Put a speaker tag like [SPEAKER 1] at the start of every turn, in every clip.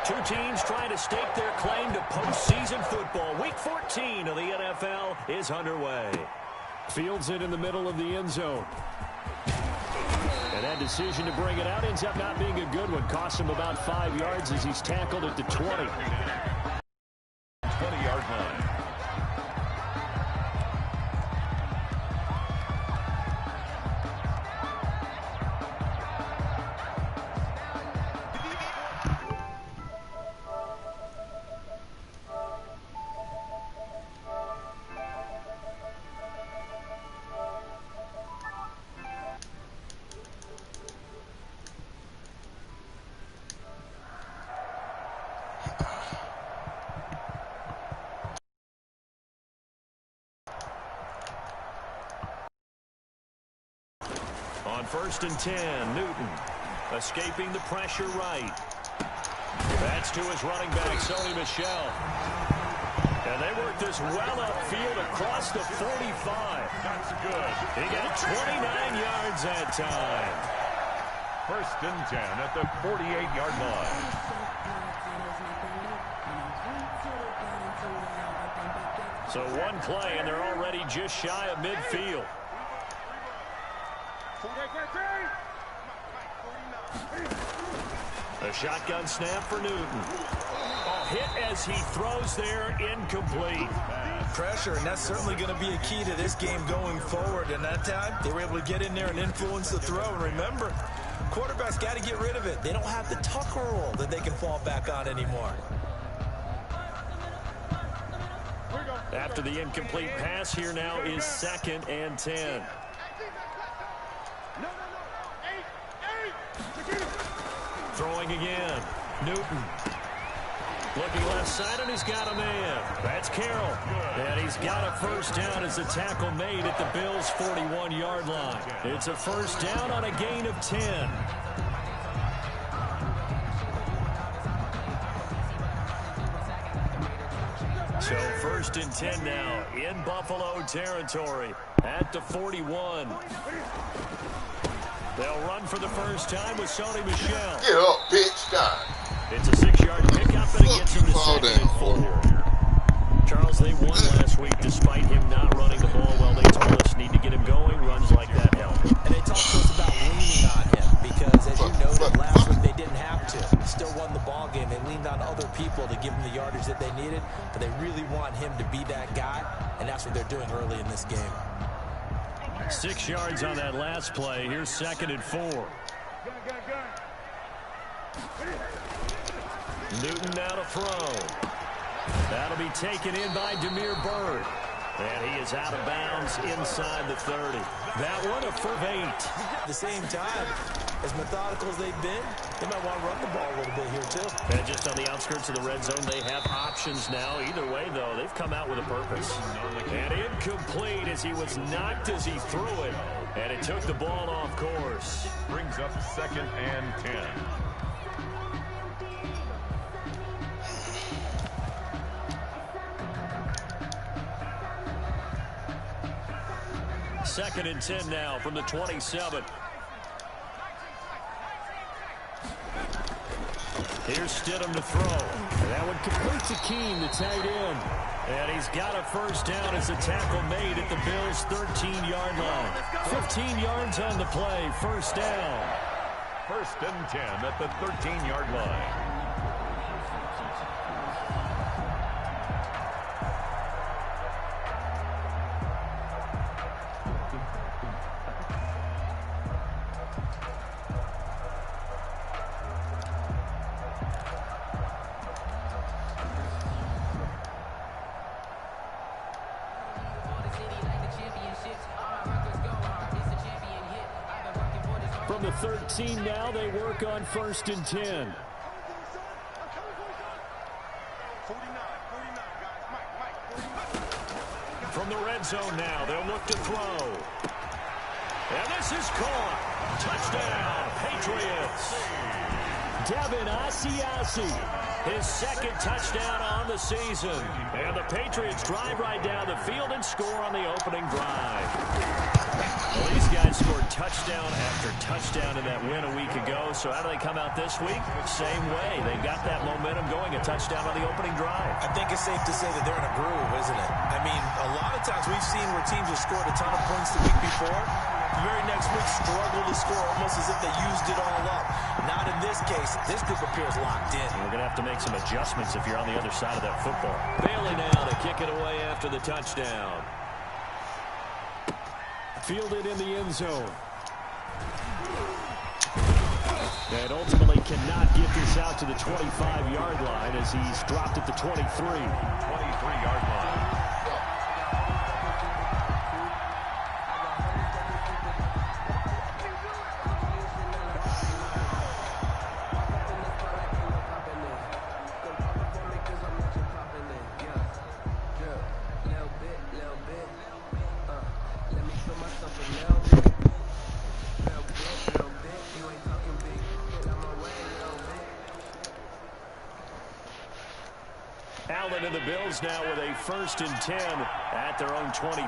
[SPEAKER 1] Two teams trying to stake their claim to postseason football. Week 14 of the NFL is underway.
[SPEAKER 2] Fields it in the middle of the end zone. And that decision to bring it out ends up not being a good one. Costs him about 5 yards as he's tackled at the 20.
[SPEAKER 3] 20-yard line.
[SPEAKER 1] On 1st and 10, Newton escaping the pressure right. That's to his running back, Sony Michel. And they work this well upfield across the 45.
[SPEAKER 3] That's good.
[SPEAKER 1] He got 29 yards that time.
[SPEAKER 3] 1st and 10 at the 48-yard line.
[SPEAKER 1] So one play, and they're already just shy of midfield. A shotgun snap for Newton. Oh, hit as he throws there, incomplete.
[SPEAKER 4] Pressure, and that's certainly going to be a key to this game going forward. And that time, they were able to get in there and influence the throw. And remember, quarterbacks got to get rid of it. They don't have the Tucker rule that they can fall back on anymore.
[SPEAKER 1] After the incomplete pass, here now is 2nd and 10. Throwing again. Newton. Looking left side, and he's got a man. That's Carroll. And he's got a 1st down as the tackle made at the Bills' 41-yard line. It's a 1st down on a gain of 10. So 1st and 10 now in Buffalo territory at the 41. They'll run for the first time with Sony Michel.
[SPEAKER 5] Get up, bitch. God.
[SPEAKER 1] It's a 6-yard pickup, and it gets him to 2nd and 4. Charles, they won last week despite him not running the ball well. They told us need to get him going. Runs like that help.
[SPEAKER 4] And they talked to us about leaning on him because, as you noted, last week they didn't have to. Still won the ball game. They leaned on other people to give them the yardage that they needed, but they really want him to be that guy, and that's what they're doing early in this game.
[SPEAKER 1] 6 yards on that last play. Here's 2nd and 4. Newton now to throw. That'll be taken in by Damiere Byrd. And he is out of bounds inside the 30. That one a 4-8.
[SPEAKER 4] At the same time, as methodical as they've been, they might want to run the ball a little bit here, too.
[SPEAKER 1] And just on the outskirts of the red zone, they have options now. Either way, though, they've come out with a purpose. And incomplete as he was knocked as he threw it. And it took the ball off course.
[SPEAKER 3] Brings up 2nd and 10.
[SPEAKER 1] 2nd and 10 now from the 27. Here's Stidham to throw.
[SPEAKER 2] That one complete to Keene, the tight end.
[SPEAKER 1] And he's got a 1st down as the tackle made at the Bills' 13-yard line. 15 yards on the play. 1st down.
[SPEAKER 3] 1st and 10 at the 13-yard line.
[SPEAKER 2] From the 13 now, they work on 1st and 10.
[SPEAKER 1] From the red zone now, they'll look to throw. And this is caught. Touchdown, Patriots.
[SPEAKER 2] Devin Asiasi
[SPEAKER 1] his second touchdown on the season. And the Patriots drive right down the field and score on the opening drive. Well, these guys scored touchdown after touchdown in that win a week ago. So how do they come out this week? Same way. They got that momentum going, a touchdown on the opening drive.
[SPEAKER 4] I think it's safe to say that they're in a groove, isn't it? I mean, a lot of times we've seen where teams have scored a ton of points the week before. The very next week struggle to score almost as if they used it all up. Not in this case. This group appears locked in.
[SPEAKER 1] We're going to have to make some adjustments if you're on the other side of that football. Bailey now to kick it away after the touchdown.
[SPEAKER 2] Fielded in the end zone. And ultimately cannot get this out to the 25-yard line as he's dropped at the 23.
[SPEAKER 3] 23-yard line.
[SPEAKER 1] Allen and the Bills now with a 1st and 10 at their own 23.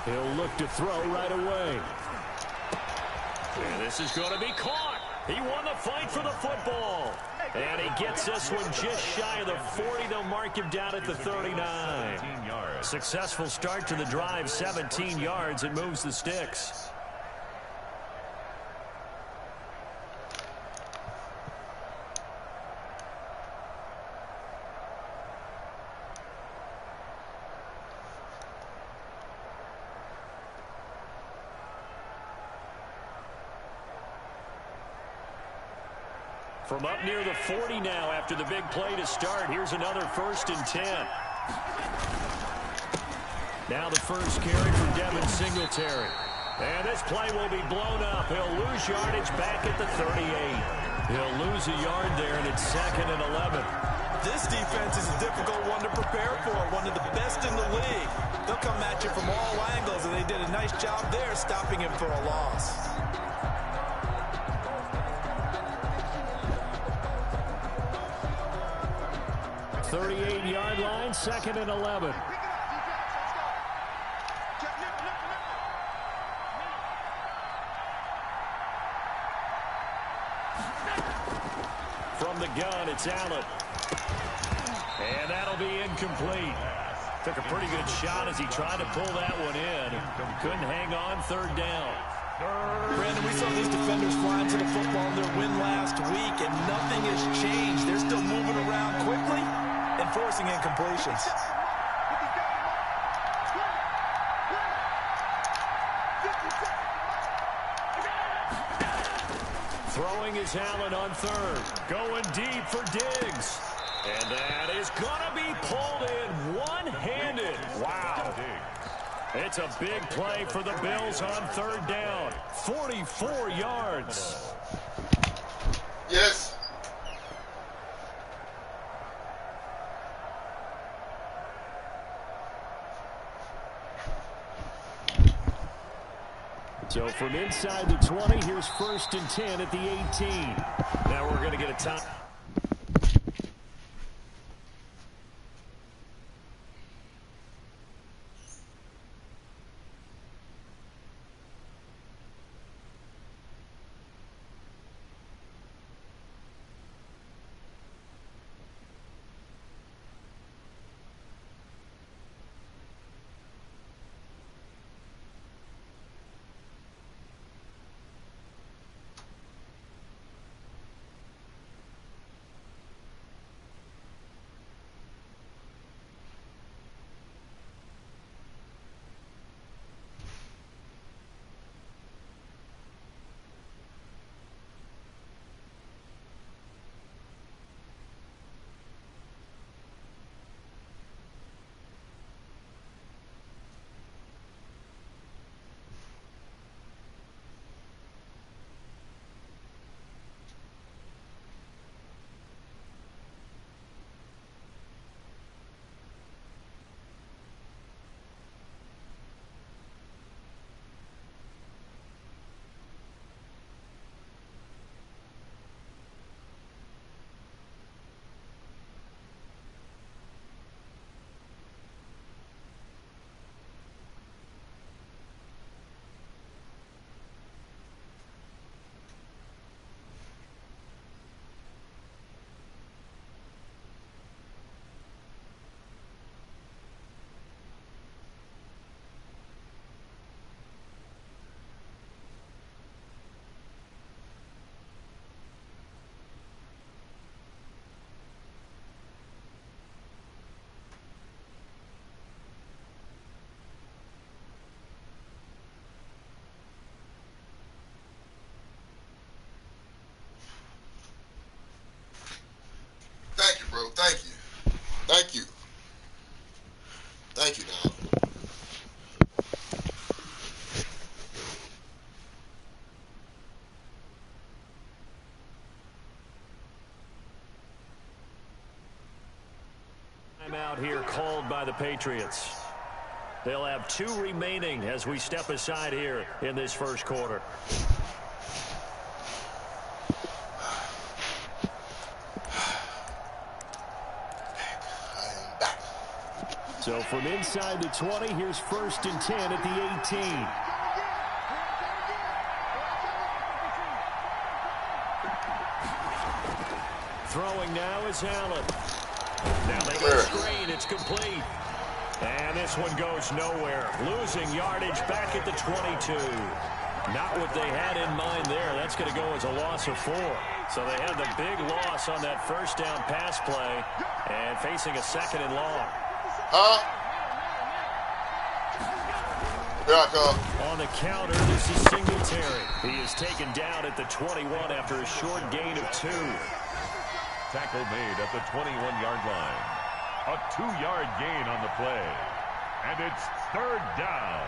[SPEAKER 2] He'll look to throw right away.
[SPEAKER 1] And this is going to be caught. He won the fight for the football. And he gets this one just shy of the 40. They'll mark him down at the 39. Successful start to the drive, 17 yards. It moves the sticks. From up near the 40 now after the big play to start. Here's another 1st and 10. Now the first carry from Devin Singletary. And this play will be blown up. He'll lose yardage back at the 38. He'll lose a yard there, and it's 2nd and 11.
[SPEAKER 4] This defense is a difficult one to prepare for, one of the best in the league. They'll come at you from all angles, and they did a nice job there stopping him for a loss.
[SPEAKER 2] 38-yard line, 2nd and 11.
[SPEAKER 1] From the gun, it's Allen. And that'll be incomplete. Took a pretty good shot as he tried to pull that one in. Couldn't hang on, 3rd down.
[SPEAKER 4] Brandon, we saw these defenders flying to the football in their win last week, and nothing has changed. They're still moving around quickly and forcing incompletions.
[SPEAKER 1] Throwing is Allen on 3rd. Going deep for Diggs. And that is going to be pulled in one-handed. Wow. It's a big play for the Bills on 3rd down. 44 yards.
[SPEAKER 5] Yes.
[SPEAKER 2] So from inside the 20, here's 1st and 10 at the 18.
[SPEAKER 1] Now we're going to get a time. timeout here called by the Patriots. They'll have 2 remaining as we step aside here in this first quarter. So from inside the 20, here's 1st and 10 at the 18. Throwing now is Allen. Now they go screen. It's complete. And this one goes nowhere. Losing yardage back at the 22. Not what they had in mind there. That's going to go as a loss of 4. So they had the big loss on that first down pass play and facing a 2nd and long.
[SPEAKER 5] Here I come.
[SPEAKER 1] On the counter, this is Singletary. He is taken down at the 21 after a short gain of 2.
[SPEAKER 3] Tackle made at the 21-yard line. A 2-yard gain on the play. And it's 3rd down.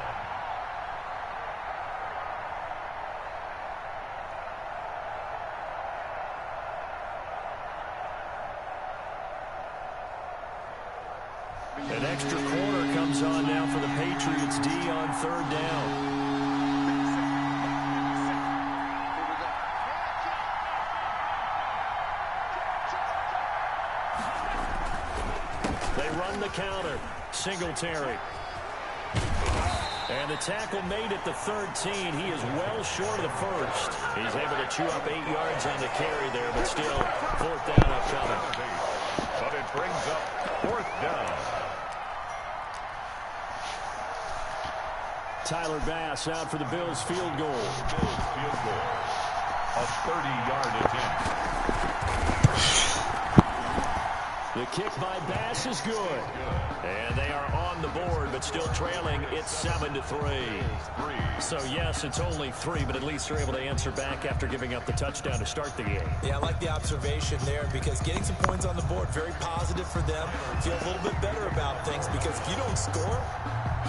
[SPEAKER 1] An extra corner comes on now for the Patriots D on 3rd down. They run the counter. Singletary. And the tackle made at the 13. He is well short of the first. He's able to chew up 8 yards on the carry there, but still 4th down upcoming.
[SPEAKER 3] But it brings up 4th down.
[SPEAKER 1] Tyler Bass out for the Bills field goal.
[SPEAKER 3] Bills field goal. A 30-yard attempt.
[SPEAKER 1] The kick by Bass is good. And they are on the board, but still trailing. It's 7-3. So, yes, it's only 3, but at least they're able to answer back after giving up the touchdown to start the game.
[SPEAKER 4] Yeah, I like the observation there because getting some points on the board, very positive for them. Feel a little bit better about things because if you don't score,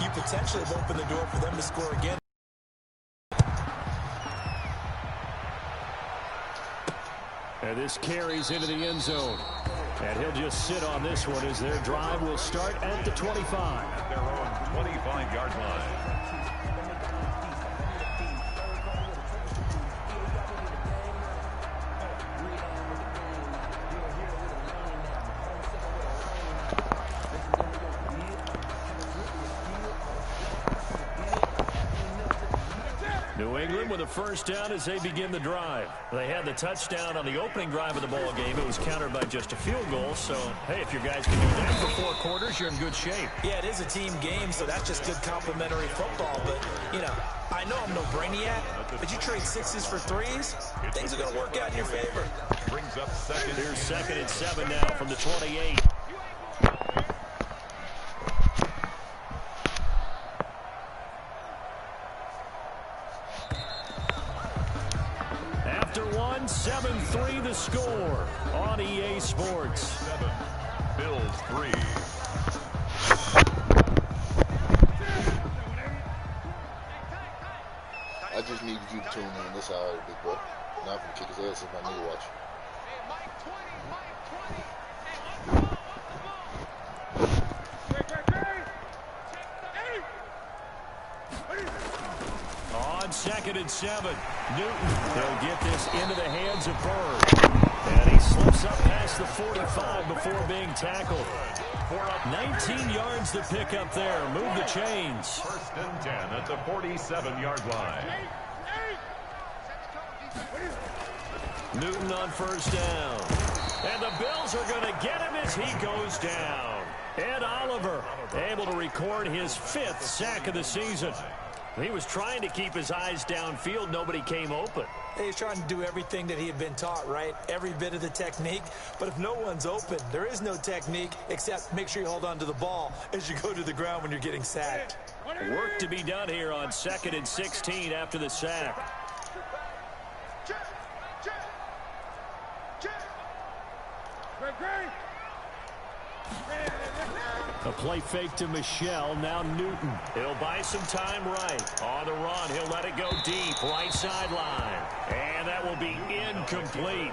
[SPEAKER 4] you potentially have opened the door for them to score again.
[SPEAKER 1] And this carries into the end zone. And he'll just sit on this one as their drive will start at the 25.
[SPEAKER 3] At their own 25-yard line.
[SPEAKER 1] New England with a 1st down as they begin the drive. They had the touchdown on the opening drive of the ball game. It was countered by just a field goal. So, hey, if your guys can do that for 4 quarters, you're in good shape.
[SPEAKER 4] Yeah, it is a team game, so that's just good complimentary football. But, you know, I know I'm no brainiac, but you trade 6s for 3s, things are going to work out in your favor.
[SPEAKER 3] Brings up 2nd.
[SPEAKER 1] Here's 2nd and 7 now from the 28. After 7-3 the score on EA Sports.
[SPEAKER 3] 7, Bills 3.
[SPEAKER 5] I just need you to tune in. That's all right, big boy. Now I'm gonna kick his ass if I need to watch.
[SPEAKER 1] On 2nd and 7, Newton. He'll get this into the hands of Bird. And he slips up past the 45 before being tackled. 19 yards to pick up there. Move the chains.
[SPEAKER 3] 1st and 10 at the 47-yard line.
[SPEAKER 1] Newton on 1st down. And the Bills are going to get him as he goes down. Ed Oliver able to record his 5th sack of the season. He was trying to keep his eyes downfield. Nobody came open.
[SPEAKER 4] He's trying to do everything that he had been taught, right? Every bit of the technique. But if no one's open, there is no technique except make sure you hold on to the ball as you go to the ground when you're getting sacked.
[SPEAKER 1] Work to be done here on 2nd and 16 after the sack. A play fake to Michelle. Now Newton. He'll buy some time right. On the run, he'll let it go deep. Right sideline. And that will be incomplete.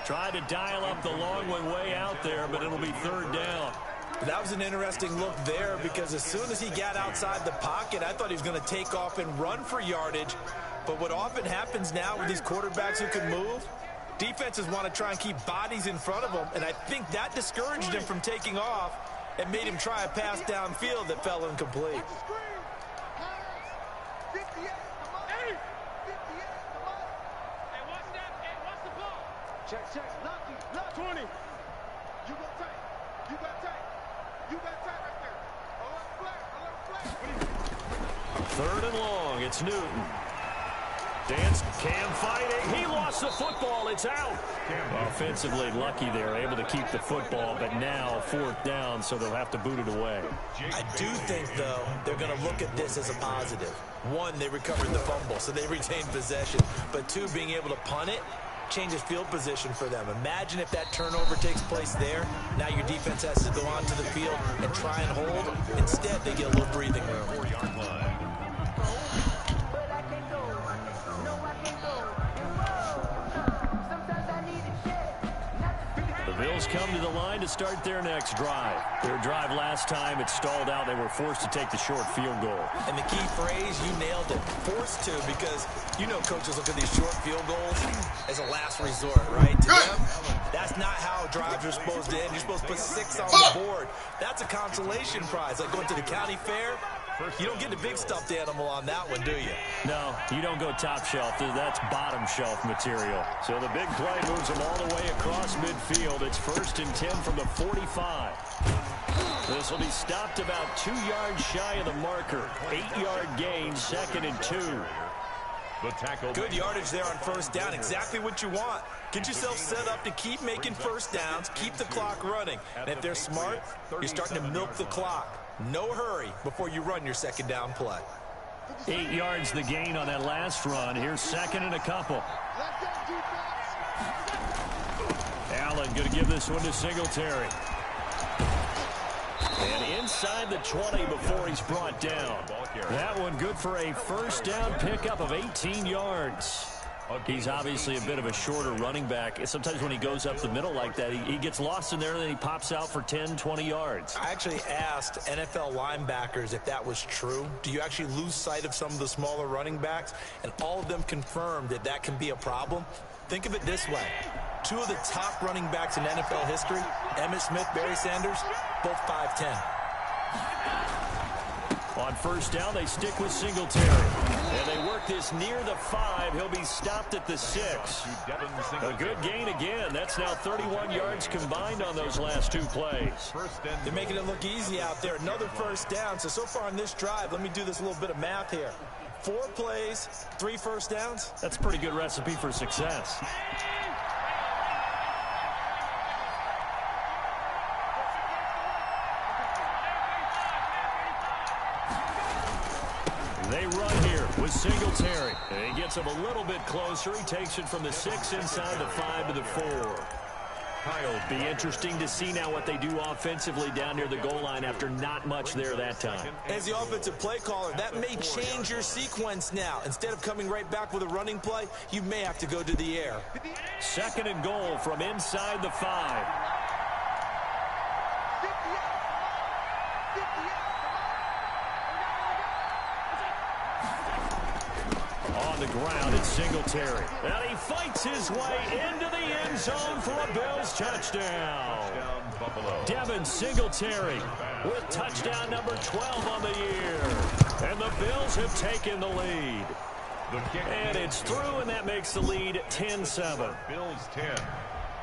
[SPEAKER 1] Tried to dial up the long one way out there, but it'll be 3rd down.
[SPEAKER 4] But that was an interesting look there because as soon as he got outside the pocket, I thought he was going to take off and run for yardage. But what often happens now with these quarterbacks who can move, defenses want to try and keep bodies in front of them, and I think that discouraged him from taking off and made him try a pass downfield that fell incomplete.
[SPEAKER 6] Check. 20. You got tight. You got tight. You got tight right there. A little flat.
[SPEAKER 1] Third and long. It's Newton. Dance, Cam fighting. He lost the football. It's out. Offensively lucky they're able to keep the football, but now fourth down, so they'll have to boot it away.
[SPEAKER 4] I do think, though, they're going to look at this as a positive. One, they recovered the fumble, so they retained possession. But two, being able to punt it changes field position for them. Imagine if that turnover takes place there. Now your defense has to go onto the field and try and hold. Instead, they get a little breathing room.
[SPEAKER 3] 4-yard line.
[SPEAKER 1] The Bills come to the line to start their next drive. Their drive last time, it stalled out. They were forced to take the short field goal.
[SPEAKER 4] And the key phrase, you nailed it, forced to, because you know coaches look at these short field goals as a last resort, right? To them, that's not how drives are supposed to end. You're supposed to put 6 on the board. That's a consolation prize, like going to the county fair. You don't get the big stuffed animal on that one, do you?
[SPEAKER 1] No, you don't go top shelf. That's bottom shelf material. So the big play moves them all the way across midfield. It's 1st and 10 from the 45. This will be stopped about 2 yards shy of the marker. 8-yard gain, 2nd and 2.
[SPEAKER 3] The tackle.
[SPEAKER 4] Good yardage there on first down. Exactly what you want. Get yourself set up to keep making first downs, keep the clock running. And if they're smart, you're starting to milk the clock. No hurry before you run your second down play.
[SPEAKER 1] 8 yards the gain on that last run. Here's 2nd and a couple. Allen going to give this one to Singletary. And inside the 20 before he's brought down. That one good for a first down pickup of 18 yards. He's obviously a bit of a shorter running back. Sometimes when he goes up the middle like that, he gets lost in there and then he pops out for 10, 20 yards.
[SPEAKER 4] I actually asked NFL linebackers if that was true. Do you actually lose sight of some of the smaller running backs? And all of them confirmed that that can be a problem. Think of it this way. 2 of the top running backs in NFL history, Emmitt Smith, Barry Sanders, both 5'10".
[SPEAKER 1] On first down, they stick with Singletary. And they work this near the 5. He'll be stopped at the 6. A good gain again. That's now 31 yards combined on those last 2 plays.
[SPEAKER 4] They're making it look easy out there. Another first down. So far on this drive, let me do this little bit of math here. 4 plays, 3 first downs.
[SPEAKER 1] That's a pretty good recipe for success. They run here with Singletary. And he gets him a little bit closer. He takes it from the 6 inside the 5 to the 4. It'll be interesting to see now what they do offensively down near the goal line after not much there that time.
[SPEAKER 4] As the offensive play caller, that may change your sequence now. Instead of coming right back with a running play, you may have to go to the air.
[SPEAKER 1] 2nd and goal from inside the 5. On the ground, it's Singletary. And he fights his way into the end zone for a Bills touchdown. Devin Singletary with touchdown number 12 on the year. And the Bills have taken the lead. And it's through, and that makes the lead 10-7.
[SPEAKER 3] Bills 10,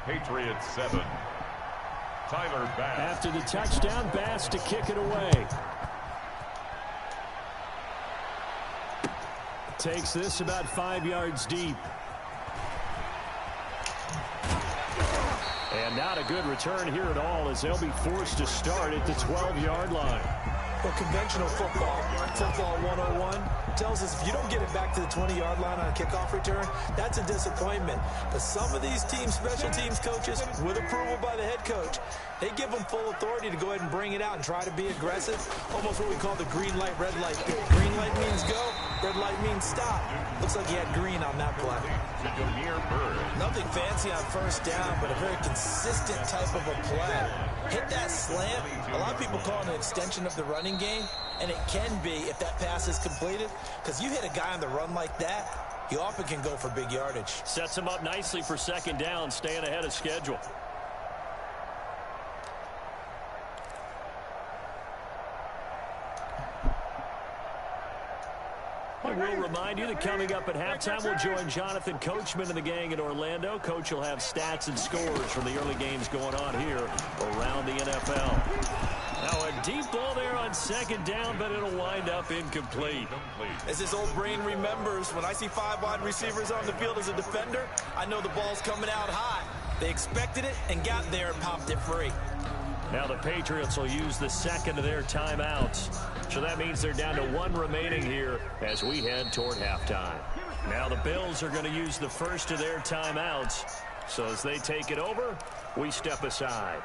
[SPEAKER 3] Patriots 7. Tyler Bass.
[SPEAKER 1] After the touchdown, Bass to kick it away. Takes this about 5 yards deep. And not a good return here at all as they'll be forced to start at the 12-yard line.
[SPEAKER 4] Well, conventional football 101, tells us if you don't get it back to the 20-yard line on a kickoff return, that's a disappointment. But some of these teams, special teams coaches, with approval by the head coach, they give them full authority to go ahead and bring it out and try to be aggressive. Almost what we call the green light, red light. Green light means go. Red light means stop. Looks like he had green on that play. Nothing fancy on first down, but a very consistent type of a play. Hit that slant. A lot of people call it an extension of the running game, and it can be if that pass is completed, because you hit a guy on the run like that, he often can go for big yardage.
[SPEAKER 2] Sets him up nicely for second down, staying ahead of schedule. We'll remind you that coming up at halftime, we'll join Jonathan Coachman and the gang in Orlando. Coach will have stats and scores from the early games going on here around the NFL. Now a deep ball there on second down, but it'll wind up incomplete.
[SPEAKER 4] As his old brain remembers, when I see 5 wide receivers on the field as a defender, I know the ball's coming out high. They expected it and got there and popped it free.
[SPEAKER 2] Now the Patriots will use the second of their timeouts. So that means they're down to 1 remaining here as we head toward halftime. Now the Bills are going to use the first of their timeouts. So as they take it over, we step aside.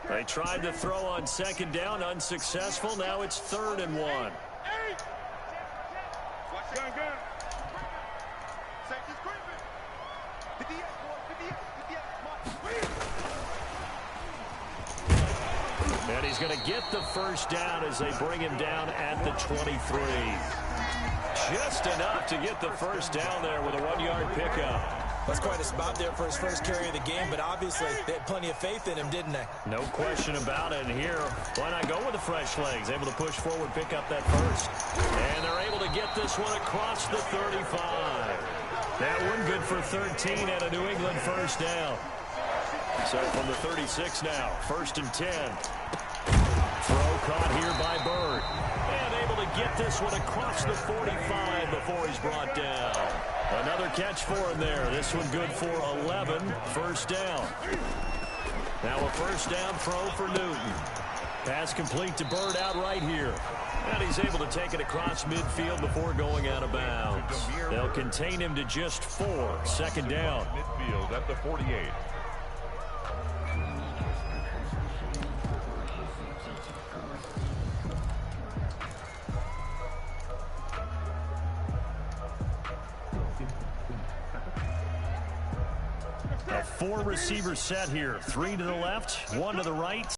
[SPEAKER 2] They tried to throw on second down, unsuccessful. Now it's 3rd and 1. And he's going to get the first down as they bring him down at the 23. Just enough to get the first down there with a 1-yard pickup.
[SPEAKER 4] That's quite a spot there for his first carry of the game, but obviously they had plenty of faith in him, didn't they?
[SPEAKER 2] No question about it. And here, why not go with the fresh legs? Able to push forward, pick up that first. And they're able to get this one across the 35. That one good for 13 at a New England first down. So from the 36 now, 1st and 10. Throw caught here by Bird. And able to get this one across the 45 before he's brought down. Another catch for him there. This one good for 11. First down. Now a first down throw for Newton. Pass complete to Bird out right here. And he's able to take it across midfield before going out of bounds. They'll contain him to just 4. Second down.
[SPEAKER 3] Midfield at the 48.
[SPEAKER 2] A 4 receiver set here. 3 to the left, 1 to the right.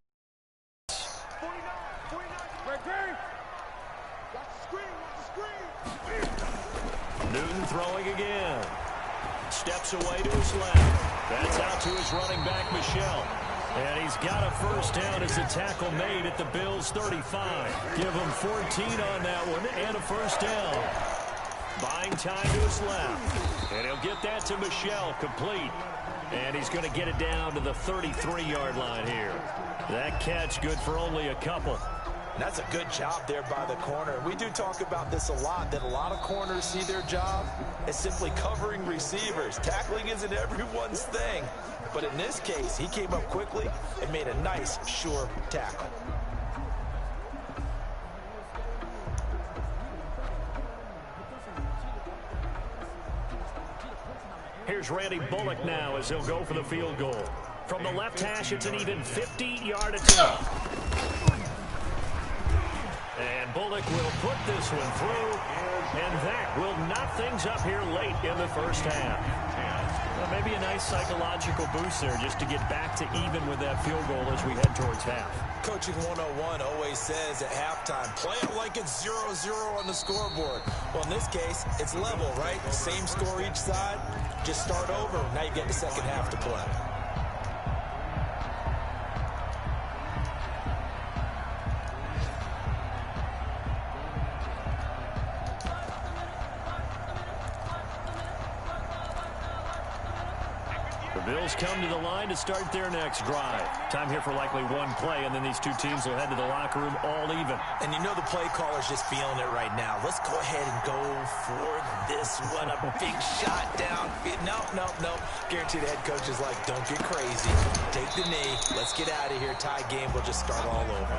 [SPEAKER 2] Newton throwing again. Steps away to his left. That's out to his running back, Michel. And he's got a first down as a tackle made at the Bills' 35. Give him 14 on that one and a first down. Buying time to his left. And he'll get that to Michel, complete. And he's going to get it down to the 33-yard line here. That catch good for only a couple.
[SPEAKER 4] That's a good job there by the corner. We do talk about this a lot, that a lot of corners see their job as simply covering receivers. Tackling isn't everyone's thing. But in this case, he came up quickly and made a nice, sure tackle.
[SPEAKER 2] Here's Randy Bullock now as he'll go for the field goal. From the left hash, it's an even 50-yard attempt. And Bullock will put this one through, and that will knock things up here late in the first half. Well, maybe a nice psychological boost there just to get back to even with that field goal as we head towards half.
[SPEAKER 4] Coaching 101 always says at halftime, play it like it's 0-0 on the scoreboard. Well, in this case, it's level, right? Same score each side. Just start over. Now you get the second half to play.
[SPEAKER 2] Bills come to the line to start their next drive. Time here for likely one play, and then these two teams will head to the locker room all even.
[SPEAKER 4] And you know the play caller's just feeling it right now. Let's go ahead and go for this one. A big shot down. Nope. Guarantee the head coach is like, don't get crazy. Take the knee. Let's get out of here. Tie game. We'll just start all over.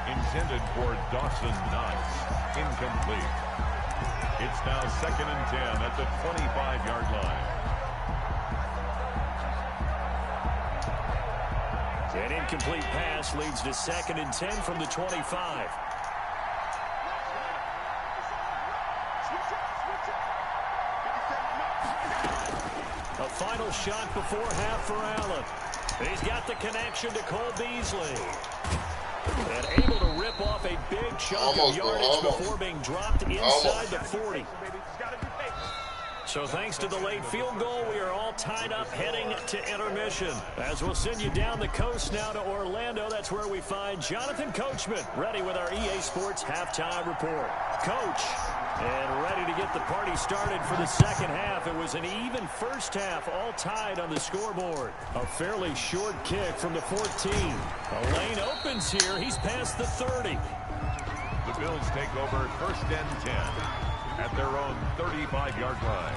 [SPEAKER 3] Intended for Dawson Knox. Incomplete. It's now 2nd and 10 at the 25-yard line.
[SPEAKER 2] An incomplete pass leads to 2nd and 10 from the 25. A final shot before half for Allen. He's got the connection to Cole Beasley. And able to rip off a big chunk of yardage before being dropped inside the 40. So thanks to the late field goal, we are all tied up heading to intermission. As we'll send you down the coast now to Orlando, that's where we find Jonathan Coachman ready with our EA Sports halftime report. Coach, and ready to get the party started for the second half. It was an even first half, all tied on the scoreboard. A fairly short kick from the 14. A lane opens here. He's past the 30.
[SPEAKER 3] The Bills take over 1st and 10 at their own 35-yard line.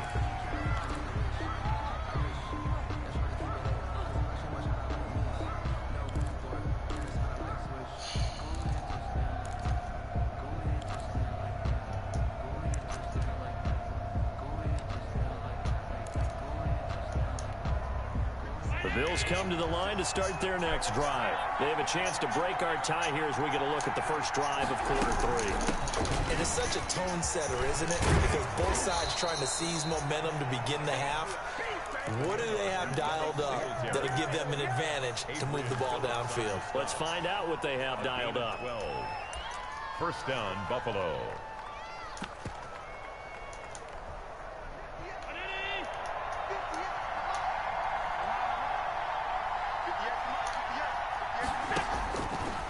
[SPEAKER 2] Bills come to the line to start their next drive. They have a chance to break our tie here as we get a look at the first drive of quarter 3.
[SPEAKER 4] And it's such a tone setter, isn't it? Because both sides trying to seize momentum to begin the half. What do they have dialed up that'll give them an advantage to move the ball downfield?
[SPEAKER 2] Let's find out what they have dialed up.
[SPEAKER 3] 12. 1st down, Buffalo.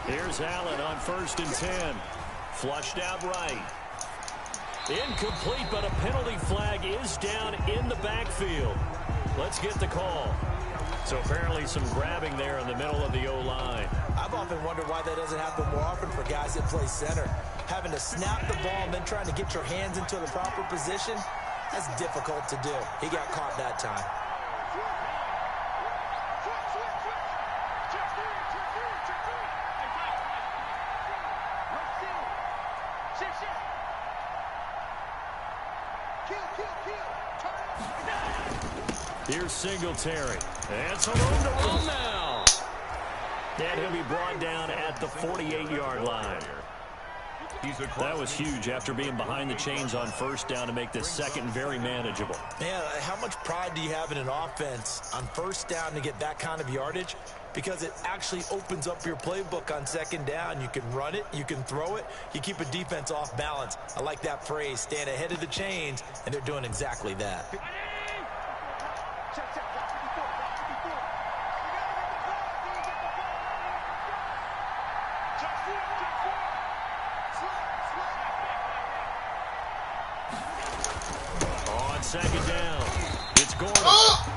[SPEAKER 2] Here's Allen on 1st and 10. Flushed out right. Incomplete, but a penalty flag is down in the backfield. Let's get the call. So apparently some grabbing there in the middle of the O-line.
[SPEAKER 4] I've often wondered why that doesn't happen more often for guys that play center. Having to snap the ball and then trying to get your hands into the proper position, that's difficult to do. He got caught that time.
[SPEAKER 2] Here's Singletary. And some room to run now. And he'll be brought down at the 48-yard line. That was huge after being behind the chains on 1st down to make this second very manageable.
[SPEAKER 4] Man, how much pride do you have in an offense on 1st down to get that kind of yardage? Because it actually opens up your playbook on 2nd down. You can run it, you can throw it, you keep a defense off balance. I like that phrase, stand ahead of the chains, and they're doing exactly that.
[SPEAKER 2] On 2nd down, it's Gordon.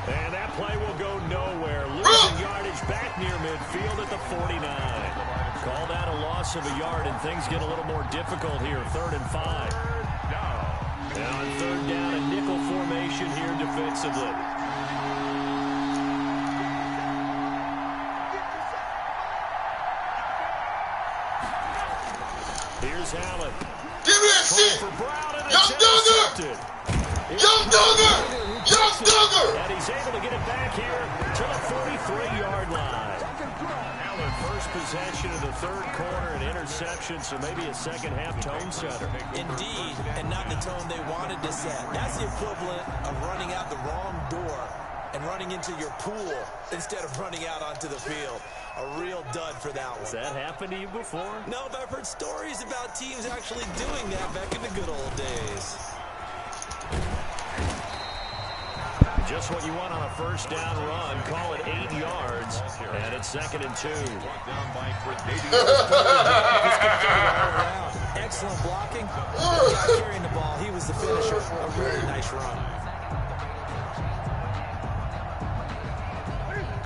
[SPEAKER 2] And that play will go nowhere. Losing yardage back near midfield at the 49. Call that a loss of a yard, and things get a little more difficult here. 3rd and 5. Now on 3rd down, a nickel formation here defensively. Here's Allen.
[SPEAKER 5] Give me that shit!
[SPEAKER 2] For Brown, and
[SPEAKER 5] Young Duggar! Young Duggar! Young Duggar!
[SPEAKER 2] And he's able to get it back here to the 43-yard line. Allen, first possession of the 3rd quarter, an interception, so maybe a second-half tone setter.
[SPEAKER 4] Indeed, and not the tone they wanted to set. That's the equivalent of running out the wrong door and running into your pool instead of running out onto the field. A real dud for that one.
[SPEAKER 2] Has that happened to you before?
[SPEAKER 4] No, but I've heard stories about teams actually doing that back in the good old days.
[SPEAKER 2] Just what you want on a 1st down run. Call it 8 yards. And it's 2nd and 2.
[SPEAKER 4] Excellent blocking. Not carrying the ball. He was the finisher. A really nice run.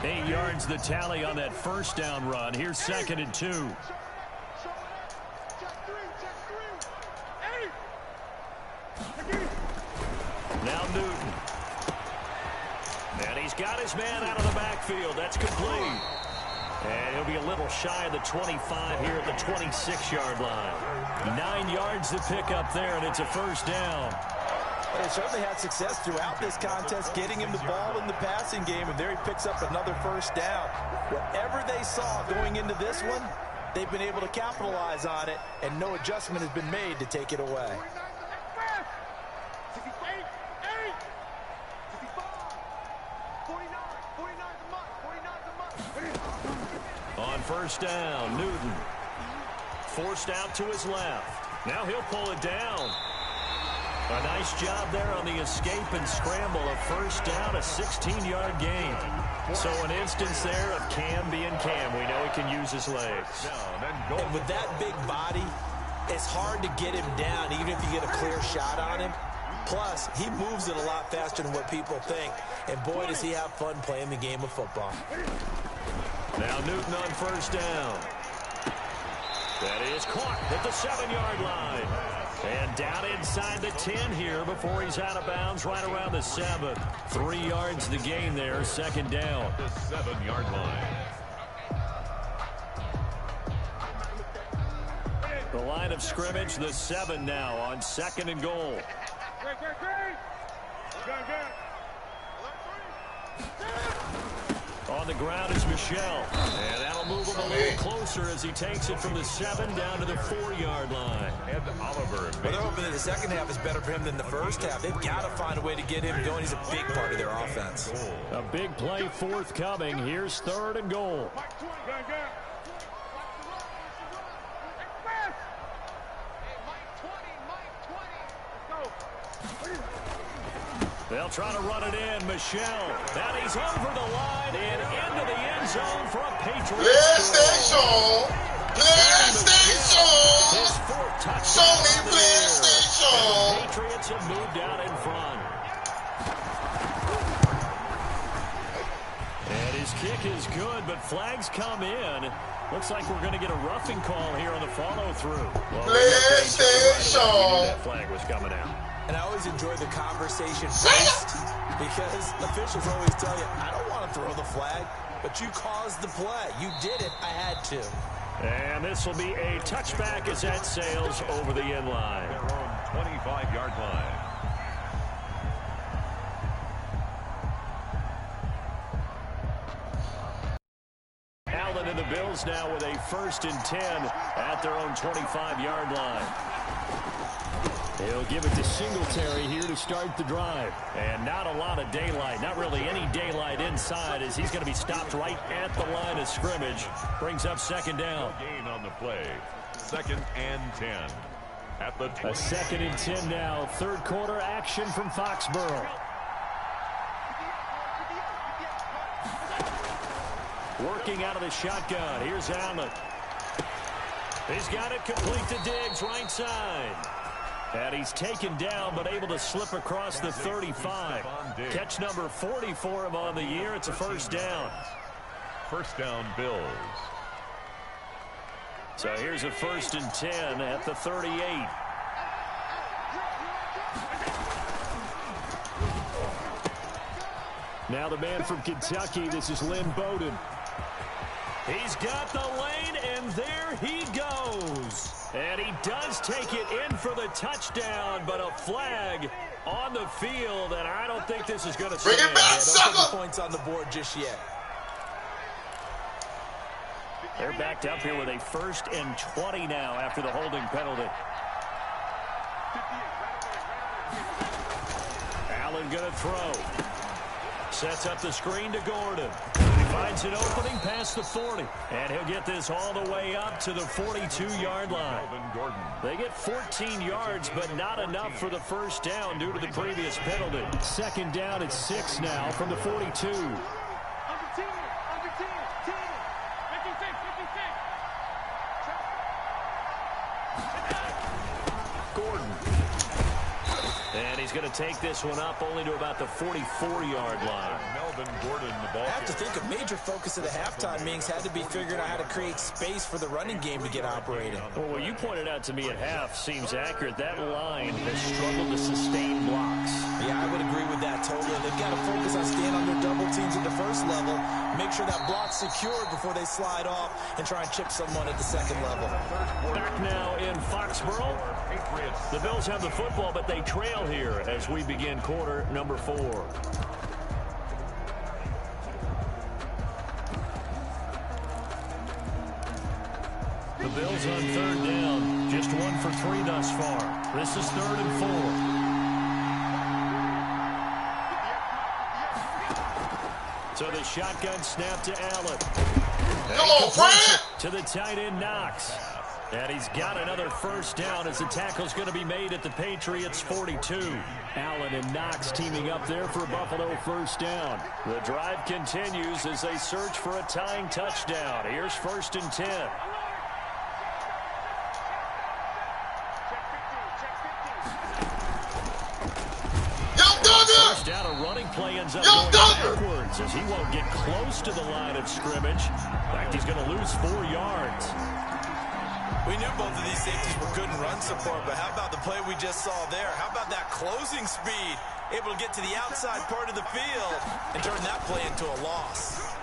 [SPEAKER 2] 8 yards the tally on that 1st down run. Here's 2nd and 2. Now Newton. And he's got his man out of the backfield. That's complete.
[SPEAKER 1] And he'll be a little shy of the 25 here at the 26-yard line. 9 yards to pick up there, and it's a first down.
[SPEAKER 4] They certainly had success throughout this contest, getting him the ball in the passing game, and there he picks up another first down. Whatever they saw going into this one, they've been able to capitalize on it, and no adjustment has been made to take it away.
[SPEAKER 1] On first down, Newton forced out to his left. Now he'll pull it down. A nice job there on the escape and scramble. A first down, a 16-yard gain. So an instance there of Cam being Cam. We know he can use his legs.
[SPEAKER 4] And with that big body, it's hard to get him down, even if you get a clear shot on him. Plus, he moves it a lot faster than what people think. And boy, does he have fun playing the game of football.
[SPEAKER 1] Now Newton on first down. That is caught at the 7-yard line. And down inside the 10 here before he's out of bounds right around the 7. 3 yards the gain there, second down.
[SPEAKER 3] The 7-yard line.
[SPEAKER 1] The line of scrimmage, the 7 now on 2nd and goal. On the ground is Michel. And that'll move him a little closer as he takes it from the 7 down to the 4-yard line.
[SPEAKER 3] And Oliver.
[SPEAKER 4] Well, they're hoping that the second half is better for him than the first half. They've got to find a way to get him going. He's a big part of their offense.
[SPEAKER 1] A big play forthcoming. Here's 3rd and goal. They'll try to run it in. Michel. And he's over the line and into the end zone for a Patriots score. His 4th touchdown of the year. And the Patriots have moved out in front. And his kick is good, but flags come in. Looks like we're going to get a roughing call here on the follow-through. Well, that flag was coming out.
[SPEAKER 4] And I always enjoy the conversation first because officials always tell you, I don't want to throw the flag, but you caused the play. You did it. I had to.
[SPEAKER 1] And this will be a touchback as that sails over the end line.
[SPEAKER 3] Their own 25-yard line.
[SPEAKER 1] Allen and the Bills now with a 1st and 10 at their own 25-yard line. He'll give it to Singletary here to start the drive. And not a lot of daylight, not really any daylight inside as he's going to be stopped right at the line of scrimmage. Brings up 2nd down.
[SPEAKER 3] Gain on the play. 2nd and 10. At the 20.
[SPEAKER 1] A 2nd and 10 now. 3rd quarter action from Foxborough. Working out of the shotgun. Here's Allen. He's got it complete to Diggs right side. And he's taken down, but able to slip across the 35. Catch number 40 for him on the year. It's a first down.
[SPEAKER 3] First down, Bills.
[SPEAKER 1] So here's a 1st and 10 at the 38. Now the man from Kentucky, this is Lynn Bowden. He's got the lane, and there he goes. And he does take it in for the touchdown, but a flag on the field, and I don't think this is going to stand.
[SPEAKER 5] Bring it back, sucker!
[SPEAKER 4] Points on the board just yet.
[SPEAKER 1] They're backed up here with a 1st and 20 now after the holding penalty. Allen going to throw. Sets up the screen to Gordon. He finds an opening past the 40. And he'll get this all the way up to the 42-yard line. They get 14 yards, but not enough for the first down due to the previous penalty. 2nd down at 6 now from the 42. Gordon. And he's going to take this one up only to about the 44-yard line.
[SPEAKER 3] Melvin Gordon, the ball.
[SPEAKER 4] I have to think a major focus of the halftime meetings had to be figuring out how to create space for the running game to get operating.
[SPEAKER 1] Well, what you pointed out to me at half seems accurate. That line has struggled to sustain blocks.
[SPEAKER 4] Yeah, I would agree with that totally. They've got to focus on staying on their double teams at the first level, make make sure that block's secured before they slide off and try and chip someone at the second level.
[SPEAKER 1] Back now in Foxborough. The Bills have the football, but they trail here as we begin quarter number 4. The Bills on third down. Just 1 for 3 thus far. This is 3rd and 4. So the shotgun snap to Allen.
[SPEAKER 5] Come on, Fred!
[SPEAKER 1] To the tight end, Knox. And he's got another first down as the tackle's going to be made at the Patriots 42. Allen and Knox teaming up there for Buffalo first down. The drive continues as they search for a tying touchdown. Here's 1st and 10. First down, a running play ends up going backwards as he won't get close to the line of scrimmage. In fact, he's going to lose 4 yards.
[SPEAKER 4] We knew both of these safeties were good in run support, but how about the play we just saw there? How about that closing speed? Able to get to the outside part of the field and turn that play into a loss.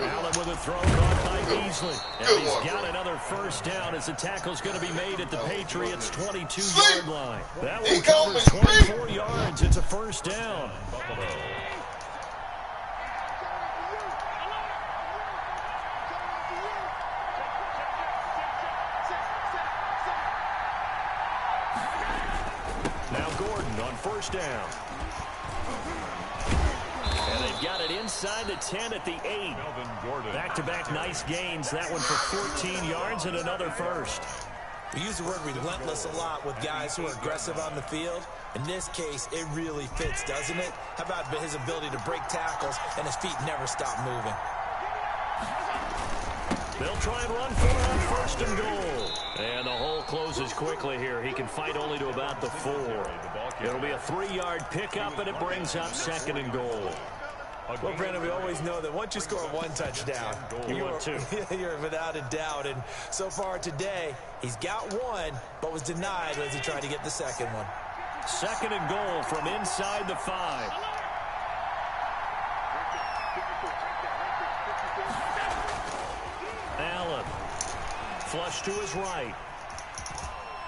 [SPEAKER 1] Allen with a throw caught by Beasley. And he's got another first down as the tackle's going to be made at the Patriots' 22-yard line. That will cover 24 yards. It's a first down. Now Gordon on first down. And they've got it inside the 10 at the 8. Back-to-back nice gains. That one for 14 yards and another first.
[SPEAKER 4] We use the word relentless a lot with guys who are aggressive on the field. In this case, it really fits, doesn't it? How about his ability to break tackles and his feet never stop moving?
[SPEAKER 1] They'll try and run for it on 1st and goal. And the hole closes quickly here. He can fight only to about the 4. It'll be a 3-yard pickup, and it brings up 2nd and goal.
[SPEAKER 4] Well, Brandon, we always know that once you score 1 touchdown,
[SPEAKER 1] you want 2.
[SPEAKER 4] You're without a doubt. And so far today, he's got 1, but was denied as he tried to get the second one.
[SPEAKER 1] 2nd and goal from inside the 5. Allen. Flush to his right.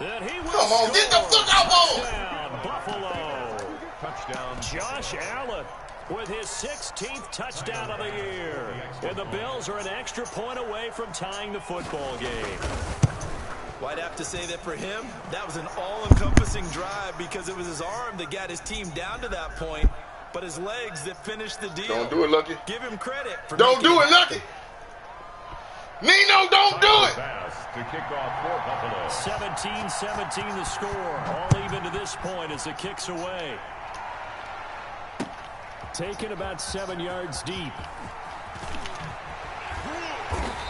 [SPEAKER 1] And he will
[SPEAKER 5] Come on, get the fuck out,
[SPEAKER 1] Touchdown, Buffalo.
[SPEAKER 3] Touchdown.
[SPEAKER 1] Josh Allen with his 16th touchdown of the year. And the Bills are an extra point away from tying the football game.
[SPEAKER 4] Well, I'd have to say that for him, that was an all-encompassing drive because it was his arm that got his team down to that point, but his legs that finished the deal.
[SPEAKER 5] Don't do it, Lucky.
[SPEAKER 4] Give him credit for
[SPEAKER 5] Don't do it, Lucky. Nino, don't do it.
[SPEAKER 3] Pass to kick off for Buffalo.
[SPEAKER 1] 17-17 the score. All even to this point as it kicks away. Taken about 7 yards deep.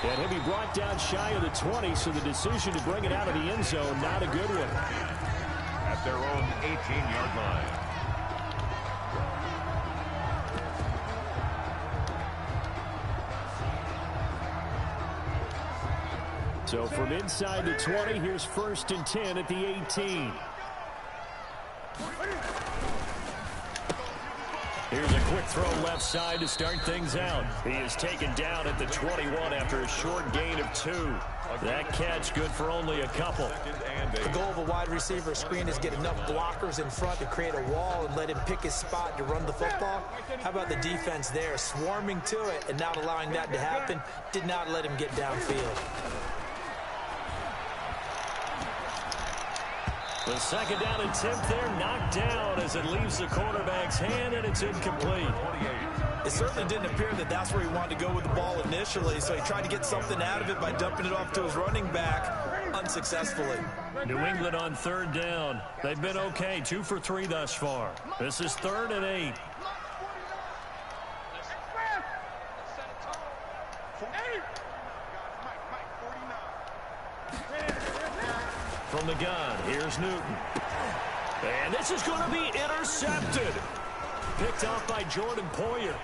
[SPEAKER 1] And he'll be brought down shy of the 20, so the decision to bring it out of the end zone, not a good one.
[SPEAKER 3] At their own 18-yard line.
[SPEAKER 1] So from inside the 20, here's 1st and 10 at the 18. Here's a quick throw left side to start things out. He is taken down at the 21 after a short gain of 2. That catch good for only a couple.
[SPEAKER 4] The goal of a wide receiver screen is get enough blockers in front to create a wall and let him pick his spot to run the football. How about the defense there, swarming to it and not allowing that to happen? Did not let him get downfield.
[SPEAKER 1] The 2nd down attempt there knocked down as it leaves the quarterback's hand, and it's incomplete.
[SPEAKER 4] It certainly didn't appear that that's where he wanted to go with the ball initially, so he tried to get something out of it by dumping it off to his running back unsuccessfully.
[SPEAKER 1] New England on 3rd down. They've been okay, 2 for 3 thus far. This is 3rd and 8. From the gun, here's Newton. And this is going to be intercepted. Picked off by Jordan Poyer.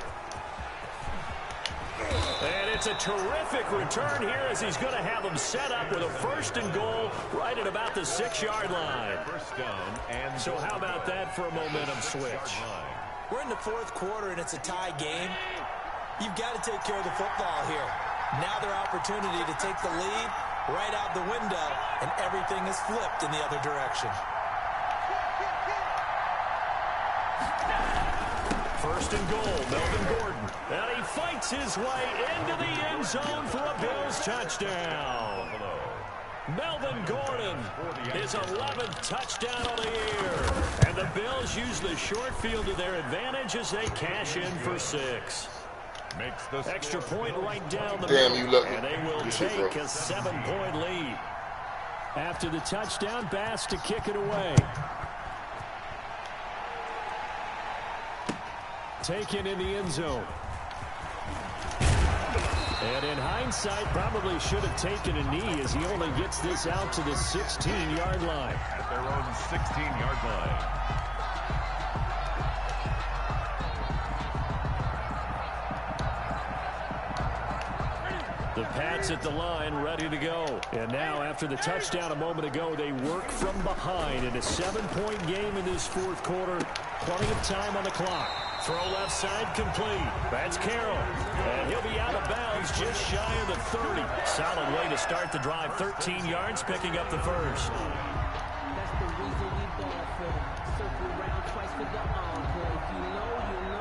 [SPEAKER 1] And it's a terrific return here as he's going to have them set up with a 1st and goal right at about the 6-yard line.
[SPEAKER 3] First down and
[SPEAKER 1] So how about that for a momentum switch?
[SPEAKER 4] We're in the fourth quarter, and it's a tie game. You've got to take care of the football here. Now their opportunity to take the lead right out the window, and everything is flipped in the other direction.
[SPEAKER 1] First and goal, Melvin Gordon. And he fights his way into the end zone for a Bills touchdown. Melvin Gordon, his 11th touchdown of the year. And the Bills use the short field to their advantage as they cash in for 6. Extra point right down the middle, and they will take a 7-point lead. After the touchdown, Bass to kick it away. Taken in the end zone. And in hindsight, probably should have taken a knee as he only gets this out to the 16-yard line.
[SPEAKER 3] At their own 16-yard line.
[SPEAKER 1] The Pats at the line, ready to go. And now, after the touchdown a moment ago, they work from behind in a 7-point game in this fourth quarter. Plenty of time on the clock. Throw left side complete. That's Carroll. And he'll be out of bounds just shy of the 30. Solid way to start the drive. 13 yards, picking up the first.
[SPEAKER 7] That's the reason we ball for them. Circle around twice for the encore. If you know, you know.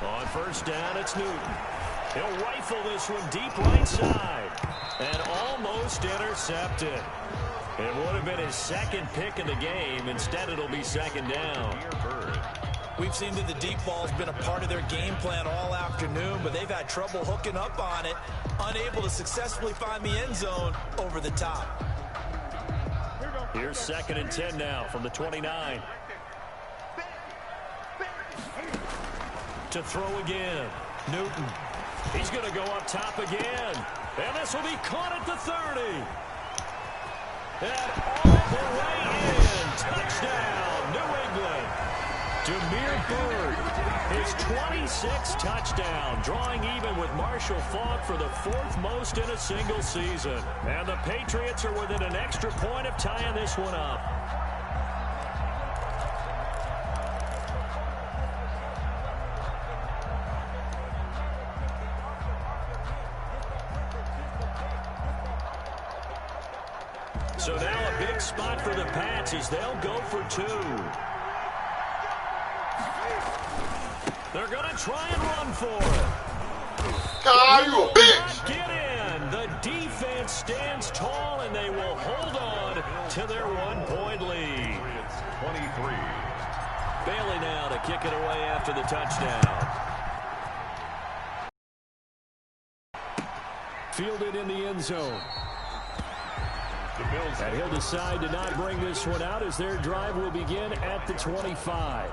[SPEAKER 1] On first down, it's Newton. He'll rifle this one deep right side. And almost intercepted. It would have been his second pick of the game. Instead, it'll be second down.
[SPEAKER 4] We've seen that the deep ball's been a part of their game plan all afternoon, but they've had trouble hooking up on it, unable to successfully find the end zone over the top.
[SPEAKER 1] Here's 2nd and 10 now from the 29. To throw again. Newton. He's going to go up top again. And this will be caught at the 30. And all the way in. Touchdown, New England. Damiere Byrd, his 26th touchdown, drawing even with Marshall Faulk for the 4th most in a single season. And the Patriots are within an extra point of tying this one up. So now a big spot for the Pats as they'll go for 2. They're going to try and run for it.
[SPEAKER 5] Ah, you a bitch!
[SPEAKER 1] Get in. The defense stands tall, and they will hold on to their 1-point lead.
[SPEAKER 3] 23.
[SPEAKER 1] Bailey now to kick it away after the touchdown. Fielded in the end zone. And he'll decide to not bring this one out as their drive will begin at the 25.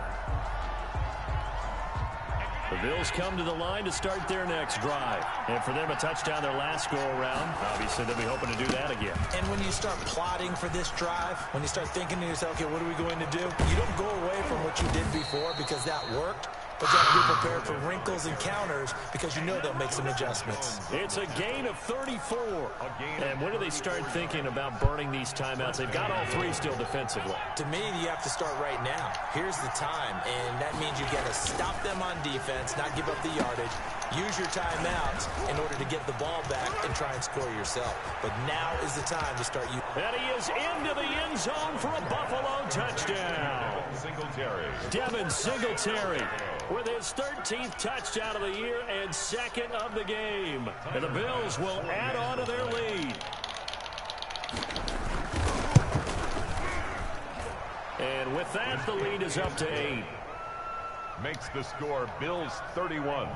[SPEAKER 1] The Bills come to the line to start their next drive. And for them, a touchdown their last go-around. Obviously, they'll be hoping to do that again.
[SPEAKER 4] And when you start plotting for this drive, when you start thinking to yourself, okay, what are we going to do? You don't go away from what you did before because that worked. But you have to be prepared for wrinkles and counters because you know they'll make some adjustments.
[SPEAKER 1] It's a gain of 34. And when do they start thinking about burning these timeouts? They've got all 3 still defensively.
[SPEAKER 4] To me, you have to start right now. Here's the time, and that means you got to stop them on defense, not give up the yardage, use your timeouts in order to get the ball back and try and score yourself. But now is the time to start.
[SPEAKER 1] And he is into the end zone for a Buffalo touchdown. Devin Singletary with his 13th touchdown of the year and 2nd of the game. And the Bills will add on to their lead. And with that, the lead is up to 8.
[SPEAKER 3] Makes the score Bills 31,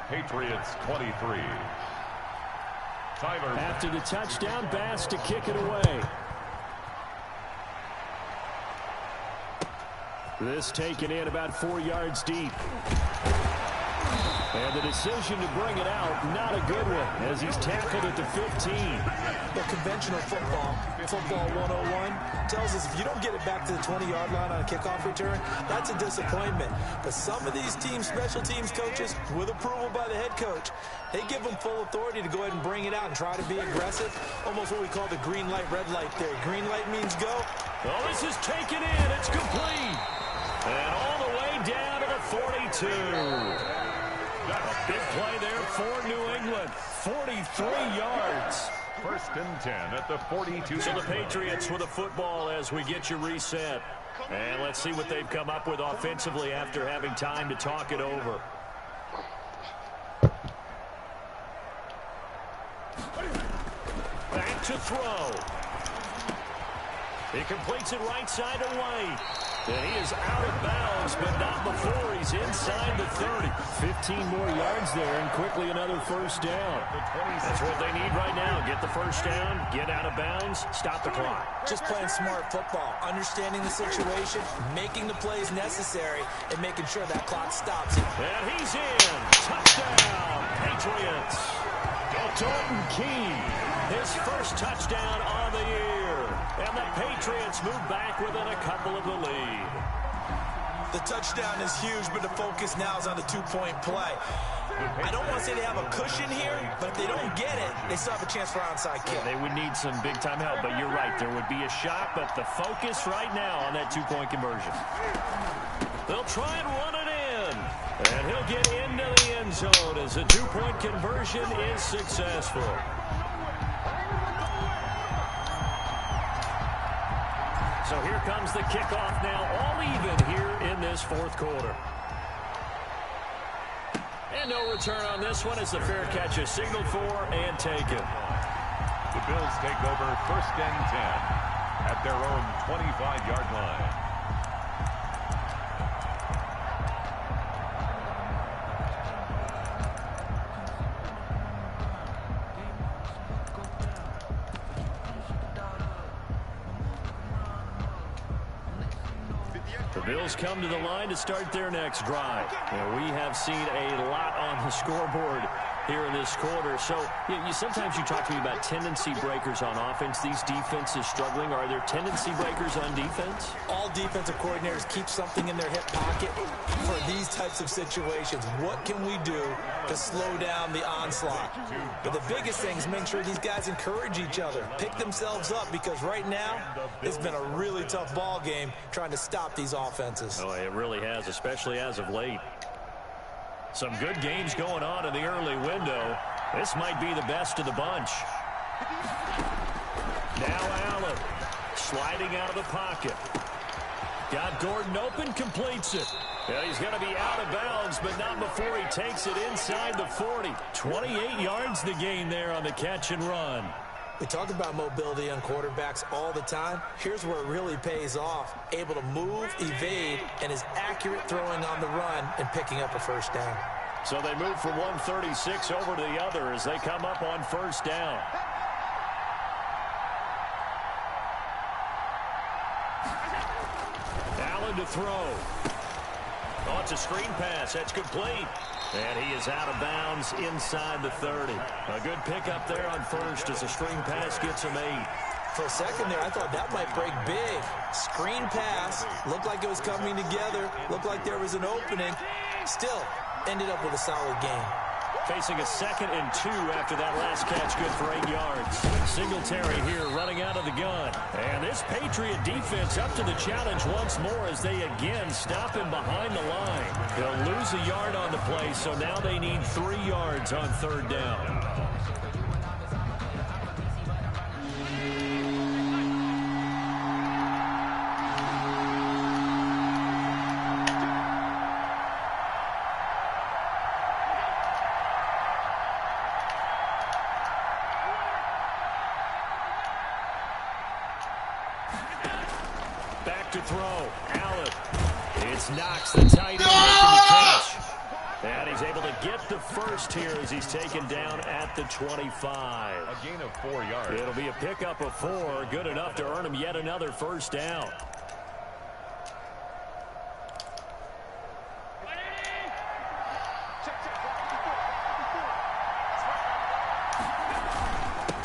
[SPEAKER 3] Patriots 23. Tyler.
[SPEAKER 1] After the touchdown, Bass to kick it away. This taken in about 4 yards deep. And the decision to bring it out, not a good one, as he's tackled at the 15.
[SPEAKER 4] The conventional football 101, tells us if you don't get it back to the 20-yard line on a kickoff return, that's a disappointment. But some of these teams, special teams coaches, with approval by the head coach, they give them full authority to go ahead and bring it out and try to be aggressive. Almost what we call the green light, red light theory. Green light means go.
[SPEAKER 1] Oh, this is taken in. It's complete. And all the way down to the 42. A big play there for New England. 43 yards.
[SPEAKER 3] First and 10 at the 42.
[SPEAKER 1] So the Patriots with a football as we get you reset. And let's see what they've come up with offensively after having time to talk it over. Back to throw. He completes it right side to White. And he is out of bounds, but not before he's inside the 30. 15 more yards there, and quickly another first down. That's what they need right now. Get the first down, get out of bounds, stop the clock.
[SPEAKER 4] Just playing smart football, understanding the situation, making the plays necessary, and making sure that clock stops it.
[SPEAKER 1] And he's in. Touchdown, Patriots. Dalton Key, his first touchdown on the year. And the Patriots move back within a couple of the lead.
[SPEAKER 4] The touchdown is huge, but the focus now is on the two-point play. I don't want to say they have a cushion here, but if they don't get it, they still have a chance for onside kick.
[SPEAKER 1] They would need some big-time help, but you're right. There would be a shot, but the focus right now on that two-point conversion. They'll try and run it in. And he'll get into the end zone as the two-point conversion is successful. So here comes the kickoff now, all even here in this fourth quarter. And no return on this one as the fair catch is signaled for and taken.
[SPEAKER 3] The Bills take over first and 10 at their own 25-yard line.
[SPEAKER 1] The Bills come to the line to start their next drive. And we have seen a lot on the scoreboard here in this quarter. So sometimes you talk to me about tendency breakers on offense. These defenses struggling. Are there tendency breakers on defense?
[SPEAKER 4] All defensive coordinators keep something in their hip pocket for these types of situations. What can we do to slow down the onslaught? But the biggest thing is making sure these guys encourage each other, pick themselves up, because right now it's been a really tough ball game trying to stop these offenses.
[SPEAKER 1] Oh, it really has, especially as of late. Some good games going on in the early window. This might be the best of the bunch. Now Allen sliding out of the pocket. Got Gordon open, completes it. And he's going to be out of bounds, but not before he takes it inside the 40. 28 yards the gain there on the catch and run.
[SPEAKER 4] We talk about mobility on quarterbacks all the time. Here's where it really pays off. Able to move, evade, and is accurate throwing on the run and picking up a first down.
[SPEAKER 1] So they move from 136 over to the other as they come up on first down. Allen to throw. Oh, it's a screen pass. That's complete. And he is out of bounds inside the 30. A good pickup there on first as a screen pass gets him 8.
[SPEAKER 4] For a second there, I thought that might break big. Screen pass. Looked like it was coming together. Looked like there was an opening. Still, ended up with a solid game.
[SPEAKER 1] Facing a 2nd and 2 after that last catch, good for 8 yards. Singletary here running out of the gun. And this Patriot defense up to the challenge once more as they again stop him behind the line. They'll lose a yard on the play, so now they need 3 yards on third down. To throw, Allen. It's Knox, the tight end, making the catch. And he's able to get the first here as he's taken down at the 25.
[SPEAKER 3] A gain of 4 yards.
[SPEAKER 1] It'll be a pickup of 4, good enough to earn him yet another first down.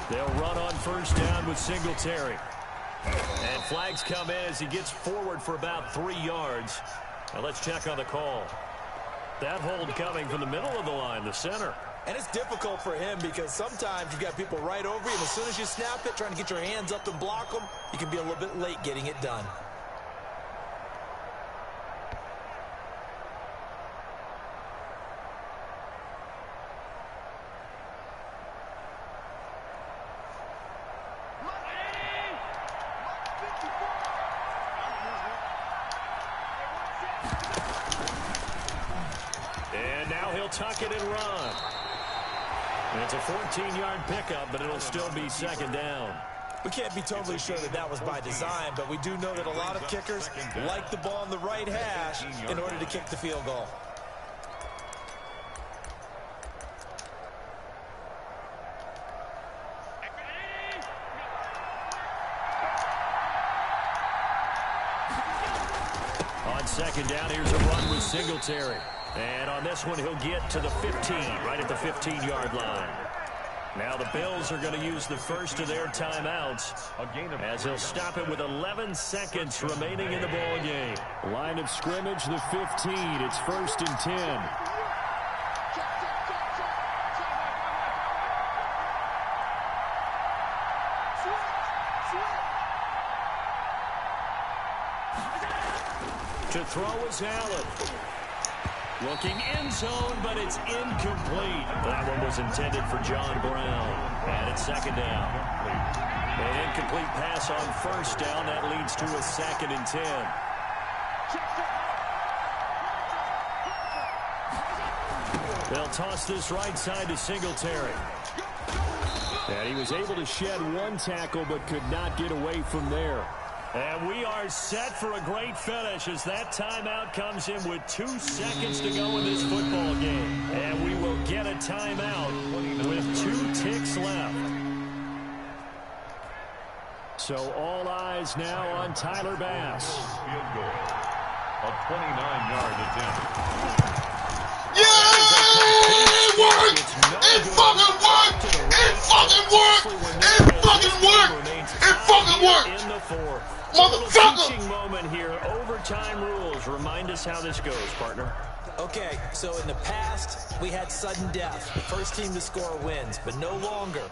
[SPEAKER 1] They'll run on first down with Singletary. And flags come in as he gets forward for about 3 yards. Now let's check on the call. That hold coming from the middle of the line, the center.
[SPEAKER 4] And it's difficult for him because sometimes you've got people right over you, and as soon as you snap it, trying to get your hands up and block them, you can be a little bit late getting it done.
[SPEAKER 1] And now he'll tuck it and run. And it's a 14-yard pickup, but it'll still be second down.
[SPEAKER 4] We can't be totally sure that that was by design, but we do know that a lot of kickers like the ball on the right hash in order to kick the field goal.
[SPEAKER 1] On second down, here's a run with Singletary. And on this one, he'll get to the 15, right at the 15-yard line. Now the Bills are going to use the first of their timeouts as he'll stop it with 11 seconds remaining in the ball game. Line of scrimmage, the 15. It's 1st and 10. To throw is Allen. Looking end zone, but it's incomplete. That one was intended for John Brown. And it's second down. An incomplete pass on first down. That leads to a 2nd and 10. They'll toss this right side to Singletary. And he was able to shed 1 tackle, but could not get away from there. And we are set for a great finish as that timeout comes in with 2 seconds to go in this football game. And we will get a timeout with 2 ticks left. So all eyes now on Tyler Bass.
[SPEAKER 3] Field goal. A 29-yard attempt.
[SPEAKER 5] Yeah! It worked! It fucking worked! It fucking worked! It fucking worked! It fucking worked!
[SPEAKER 1] In the 4th.
[SPEAKER 5] Motherfucker!
[SPEAKER 1] Teaching moment here. Overtime rules. Remind us how this goes, partner.
[SPEAKER 4] Okay, so in the past, we had sudden death. The first team to score wins, but no longer.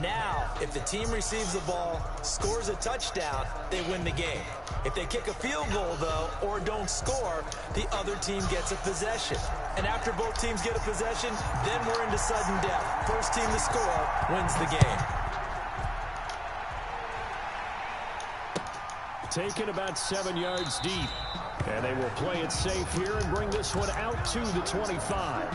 [SPEAKER 4] Now, if the team receives the ball, scores a touchdown, they win the game. If they kick a field goal, though, or don't score, the other team gets a possession. And after both teams get a possession, then we're into sudden death. First team to score wins the game.
[SPEAKER 1] Taken about 7 yards deep. And they will play it safe here and bring this one out to the 25.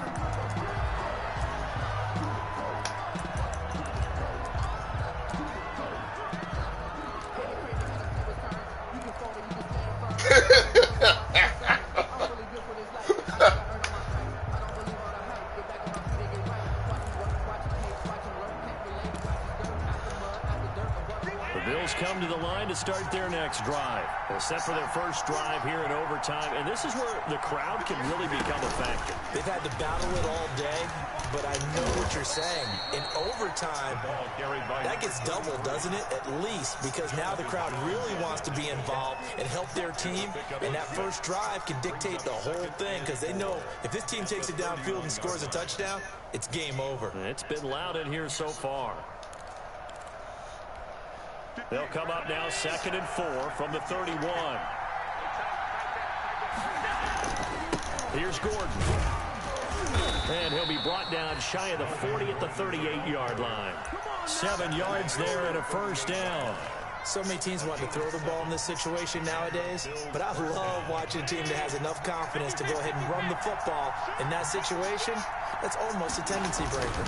[SPEAKER 1] Come to the line to start their next drive. They're set for their first drive here in overtime, and this is where the crowd can really become a factor.
[SPEAKER 4] They've had to battle it all day, but I know what you're saying. In overtime, that gets doubled, doesn't it? At least, because now the crowd really wants to be involved and help their team, and that first drive can dictate the whole thing because they know if this team takes it downfield and scores a touchdown, it's game over.
[SPEAKER 1] It's been loud in here so far. They'll come up now 2nd and 4 from the 31. Here's Gordon. And he'll be brought down shy of the 40 at the 38-yard line. 7 yards there and a first down.
[SPEAKER 4] So many teams want to throw the ball in this situation nowadays, but I love watching a team that has enough confidence to go ahead and run the football. In that situation, that's almost a tendency breaker.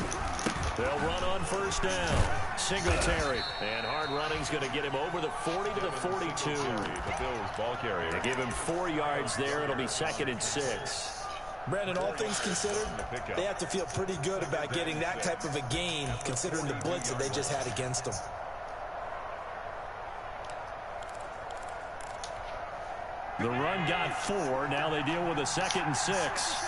[SPEAKER 1] They'll run on first down. Singletary. And hard running's going to get him over the 40 to the 42.
[SPEAKER 3] The Bills ball carrier.
[SPEAKER 1] They give him 4 yards there. It'll be 2nd and 6.
[SPEAKER 4] Brandon, all things considered, they have to feel pretty good about getting that type of a gain considering the blitz that they just had against them.
[SPEAKER 1] The run got 4. Now they deal with a 2nd and 6.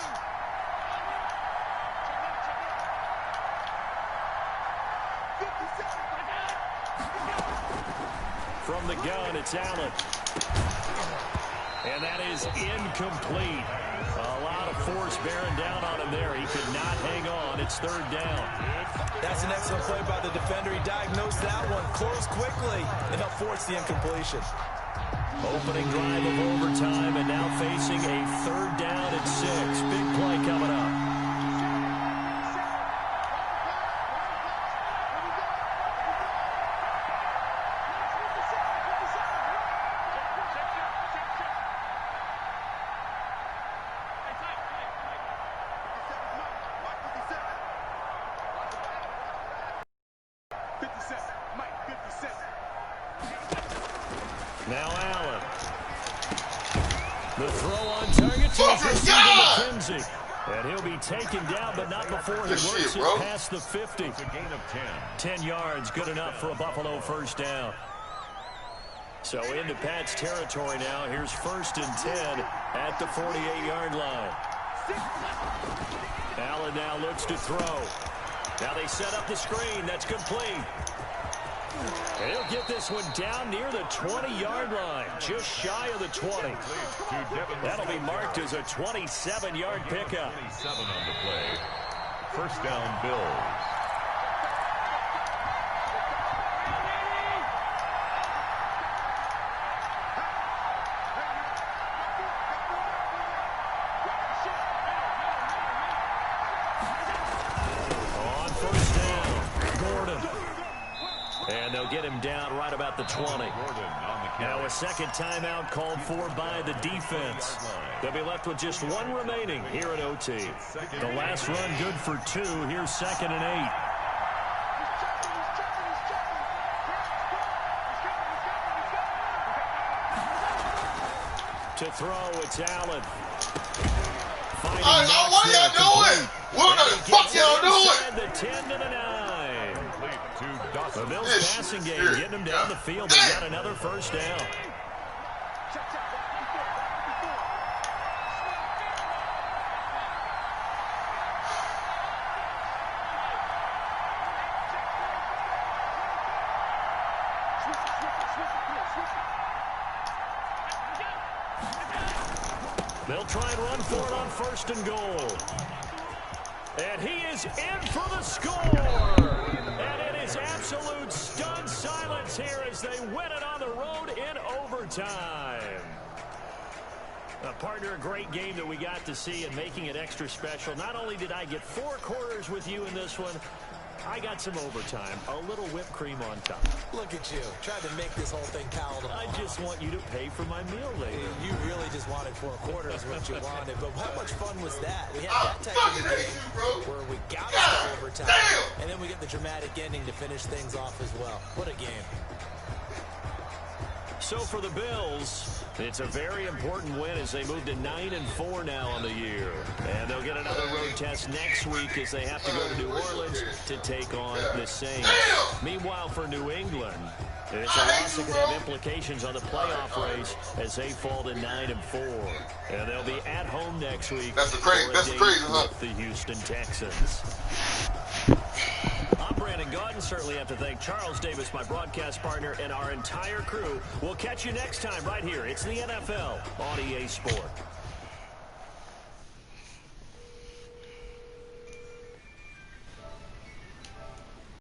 [SPEAKER 1] From the gun, it's Allen. And that is incomplete. A lot of force bearing down on him there. He could not hang on. It's third down.
[SPEAKER 4] That's an excellent play by the defender. He diagnosed that one, closed quickly, and helped force the incompletion.
[SPEAKER 1] Opening drive of overtime, and now facing a third down and 6. Big play coming up. Now Allen. The throw on target to McKenzie. And he'll be taken down, but not before he works it past the 50.
[SPEAKER 3] It's a gain of 10.
[SPEAKER 1] 10 yards, good enough for a Buffalo first down. So into Pat's territory now. Here's 1st and 10 at the 48-yard line. Allen now looks to throw. Now they set up the screen. That's complete. And he'll get this one down near the 20-yard line, just shy of the 20. That'll be marked as a 27-yard pickup.
[SPEAKER 3] 27 on the play. First down, Bills.
[SPEAKER 1] On first down, Gordon. And they'll get him down right about the 20. Now a second timeout called for by the defense. They'll be left with just one remaining here at OT. The last run good for 2. Here's 2nd and 8. To throw, it's Allen.
[SPEAKER 5] What are y'all doing? What the fuck y'all doing?
[SPEAKER 1] The 10 to the 9. The Bills passing game getting them down the field. They got another first down. They'll try and run for it on 1st and goal. And he is in for the score. And it is absolute stunned silence here as they win it on the road in overtime. Partner, a great game that we got to see and making it extra special. Not only did I get 4 quarters with you in this one, I got some overtime, a little whipped cream on top.
[SPEAKER 4] Look at you, trying to make this whole thing palatable.
[SPEAKER 1] I just want you to pay for my meal later.
[SPEAKER 4] You really just wanted 4 quarters, what you wanted. But how much fun was that? We had that type of a game where we got to overtime, and then we get the dramatic ending to finish things off as well. What a game.
[SPEAKER 1] So for the Bills, it's a very important win as they move to 9-4 now on the year. And they'll get another road test next week as they have to go to New Orleans to take on the Saints. Meanwhile, for New England, it's a loss that could have implications on the playoff race as they fall to 9-4. And they'll be at home next week
[SPEAKER 5] That's crazy, huh?
[SPEAKER 1] with the Houston Texans. I'm Brandon Gaudin. Certainly have to thank Charles Davis, my broadcast partner, and our entire crew. We'll catch you next time right here. It's the NFL on EA Sport.